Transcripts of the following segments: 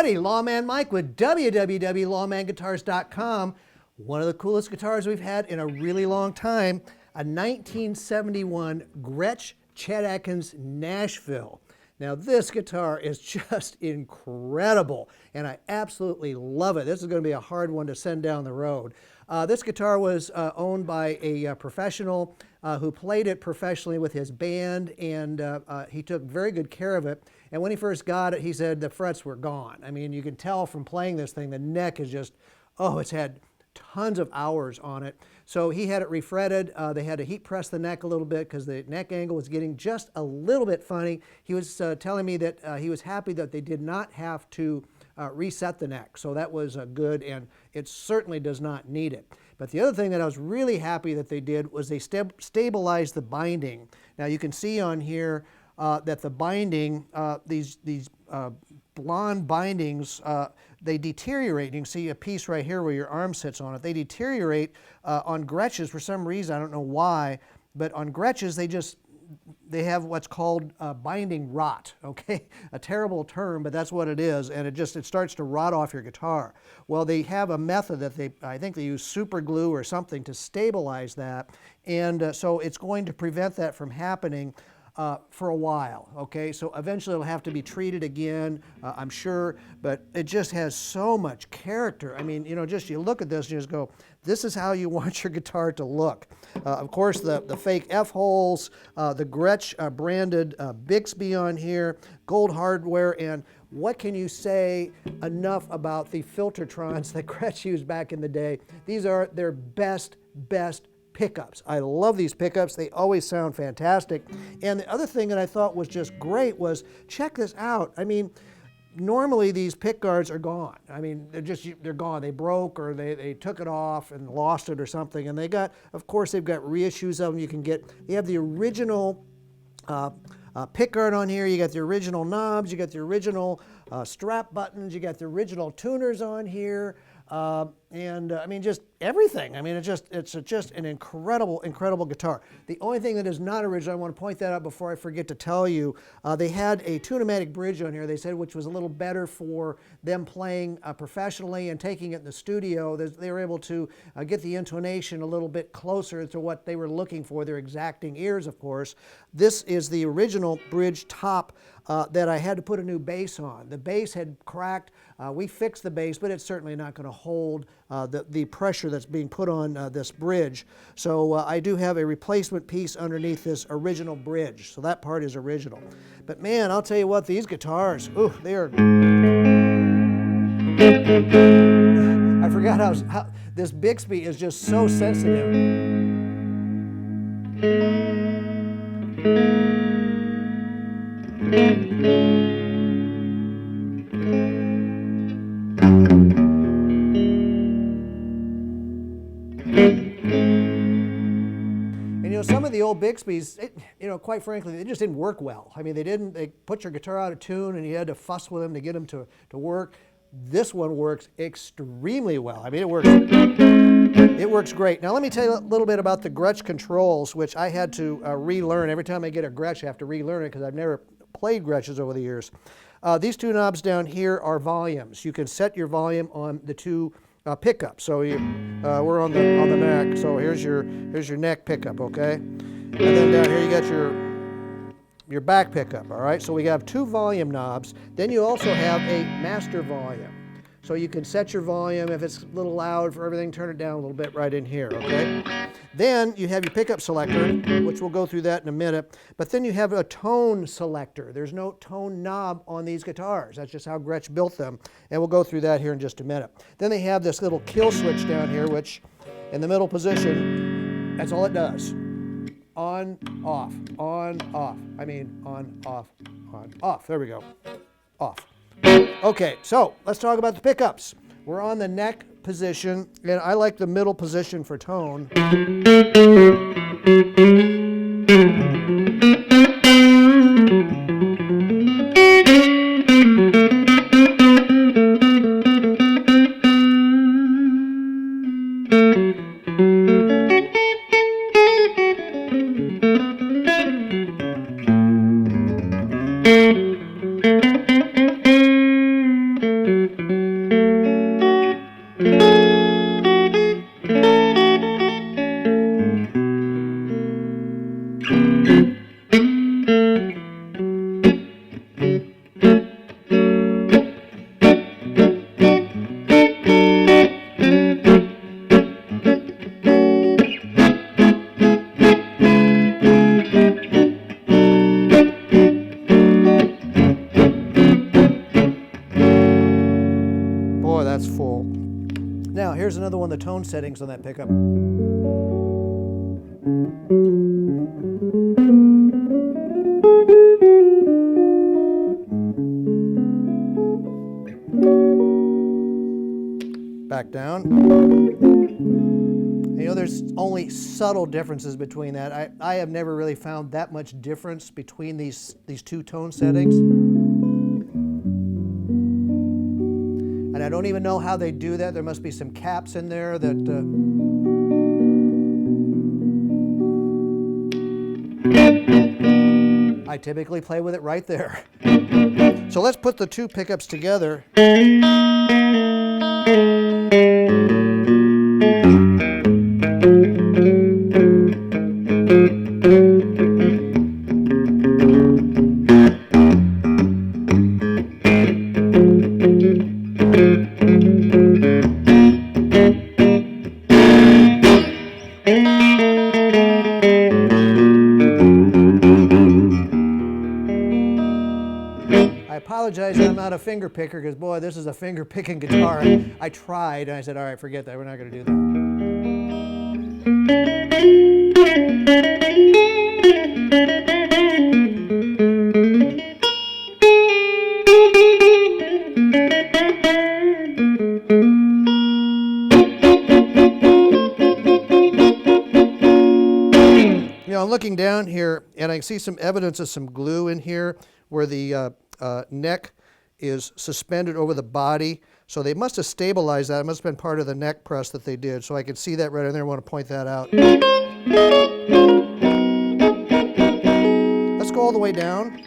everybody, Lawman Mike with www.lawmanguitars.com. One of the coolest guitars we've had in a really long time, a 1971 Gretsch Chet Atkins Nashville. Now this guitar is just incredible and I absolutely love it. This is going to be a hard one to send down the road. This guitar was owned by a professional who played it professionally with his band, and he took very good care of it. And when he first got it, he said the frets were gone. I mean, you can tell from playing this thing, the neck is just, oh, it's had tons of hours on it. So he had it refretted. They had to heat press the neck a little bit because the neck angle was getting just a little bit funny. He was telling me that he was happy that they did not have to reset the neck. So that was good, and it certainly does not need it. But the other thing that I was really happy that they did was they stabilized the binding. Now you can see on here that the binding, these blonde bindings, they deteriorate. You can see a piece right here where your arm sits on it. They deteriorate on Gretsches for some reason. I don't know why, but on Gretsches they have what's called binding rot, okay? A terrible term, but that's what it is, and it starts to rot off your guitar. Well, they have a method that I think they use super glue or something to stabilize that, and so it's going to prevent that from happening for a while, okay? So eventually it'll have to be treated again, I'm sure, but it just has so much character. I mean, you know, just you look at this and you just go, this is how you want your guitar to look. Of course, the fake F-holes, the Gretsch branded Bixby on here, gold hardware, and what can you say enough about the Filtertrons that Gretsch used back in the day? These are their best pickups. I love these pickups. They always sound fantastic. And the other thing that I thought was just great was, check this out. I mean, normally these pick guards are gone. I mean, they're gone. They broke or they took it off and lost it or something. And they got, of course, they've got reissues of them. You have the original pick guard on here. You got the original knobs. You got the original strap buttons. You got the original tuners on here. I mean, just everything. I mean, it's just an incredible guitar. The only thing that is not original, I want to point that out before I forget to tell you, they had a tune-o-matic bridge on here, they said, which was a little better for them playing professionally and taking it in the studio. They were able to get the intonation a little bit closer to what they were looking for, their exacting ears, of course. This is the original bridge top that I had to put a new bass on. The bass had cracked. We fixed the bass, but it's certainly not going to hold the pressure that's being put on this bridge. So I do have a replacement piece underneath this original bridge. So that part is original. But man, I'll tell you what, these guitars, ooh, they are... I forgot how this Bixby is just so sensitive. And you know, some of the old Bixbys, you know, quite frankly, they just didn't work well. I mean, they put your guitar out of tune and you had to fuss with them to get them to work. This one works extremely well. I mean, it works great. Now let me tell you a little bit about the Gretsch controls, which I had to relearn. Every time I get a Gretsch, I have to relearn it because I've never played Gretsches over the years. These two knobs down here are volumes. You can set your volume on the two pickups. So we're on the neck. So here's your neck pickup, okay? And then down here you got your back pickup. All right. So we have two volume knobs. Then you also have a master volume. So you can set your volume. If it's a little loud for everything, turn it down a little bit right in here, okay? Then you have your pickup selector, which we'll go through that in a minute. But then you have a tone selector. There's no tone knob on these guitars. That's just how Gretsch built them. And we'll go through that here in just a minute. Then they have this little kill switch down here, which in the middle position, that's all it does. On, off, on, off. I mean, on, off, on, off. There we go. Off. Okay, so let's talk about the pickups. We're on the neck position, and I like the middle position for tone. here's another one of the tone settings on that pickup. Back down. You know, there's only subtle differences between that. I have never really found that much difference between these two tone settings. And I don't even know how they do that. There must be some caps in there that... I typically play with it right there. So let's put the two pickups together. I apologize I'm not a finger picker, because boy, this is a finger picking guitar. I tried and I said, all right, forget that, we're not going to do that. You know, I'm looking down here and I see some evidence of some glue in here where the neck is suspended over the body. So they must have stabilized that. It must have been part of the neck press that they did. So I can see that right in there. I want to point that out. Let's go all the way down.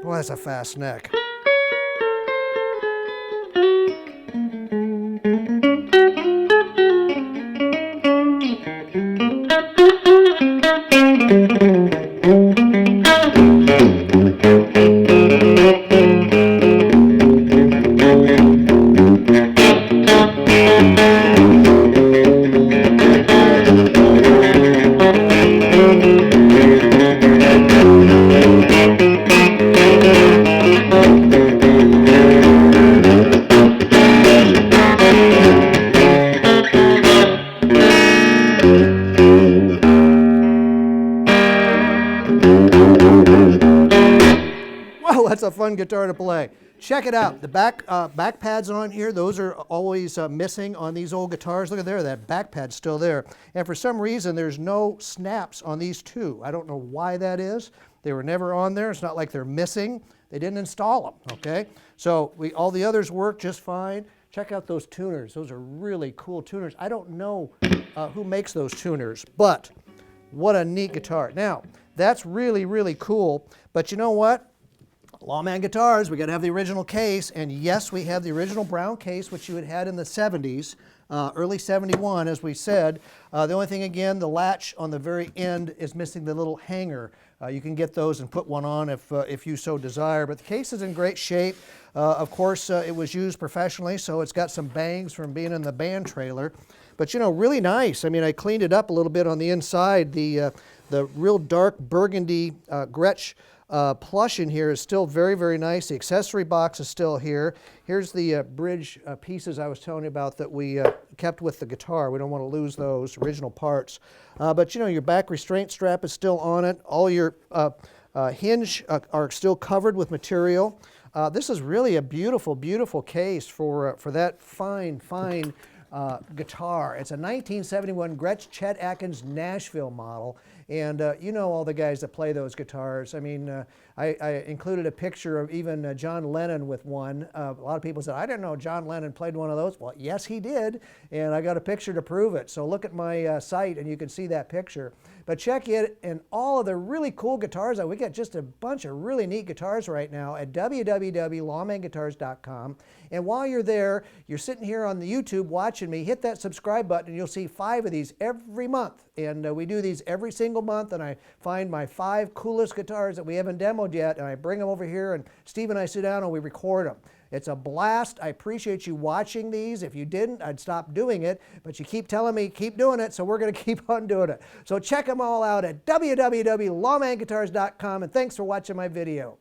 Boy, that's a fast neck. Whoa, that's a fun guitar to play. Check it out. The back pads on here, those are always missing on these old guitars. Look at there, that back pad's still there. And for some reason, there's no snaps on these two. I don't know why that is. They were never on there. It's not like they're missing. They didn't install them, okay? So all the others work just fine. Check out those tuners. Those are really cool tuners. I don't know who makes those tuners, but what a neat guitar. Now, that's really, really cool. But you know what? Lawman guitars, we got to have the original case, and yes, we have the original brown case, which you had in the 70s, early 71, as we said. The only thing, again, the latch on the very end is missing the little hanger. You can get those and put one on if you so desire, but the case is in great shape. Of course, it was used professionally, so it's got some bangs from being in the band trailer. But, you know, really nice. I mean, I cleaned it up a little bit on the inside. The real dark burgundy Gretsch plush in here is still very, very nice. The accessory box is still here. Here's the bridge pieces I was telling you about that we kept with the guitar. We don't want to lose those original parts. But you know, your back restraint strap is still on it. All your hinge are still covered with material. This is really a beautiful, beautiful case for that fine, fine guitar. It's a 1971 Gretsch Chet Atkins Nashville model. And you know all the guys that play those guitars. I mean, I included a picture of even John Lennon with one. A lot of people said, I didn't know John Lennon played one of those. Well, yes, he did, and I got a picture to prove it. So look at my site and you can see that picture. But check it and all of the really cool guitars. We got just a bunch of really neat guitars right now at www.lawmanguitars.com. And while you're there, you're sitting here on the YouTube watching me, hit that subscribe button and you'll see 5 of these every month. And we do these every single month, and I find my 5 coolest guitars that we haven't demoed yet, and I bring them over here, and Steve and I sit down and we record them. It's a blast. I appreciate you watching these. If you didn't, I'd stop doing it, but you keep telling me, keep doing it, so we're going to keep on doing it. So check them all out at www.lawmanguitars.com, and thanks for watching my video.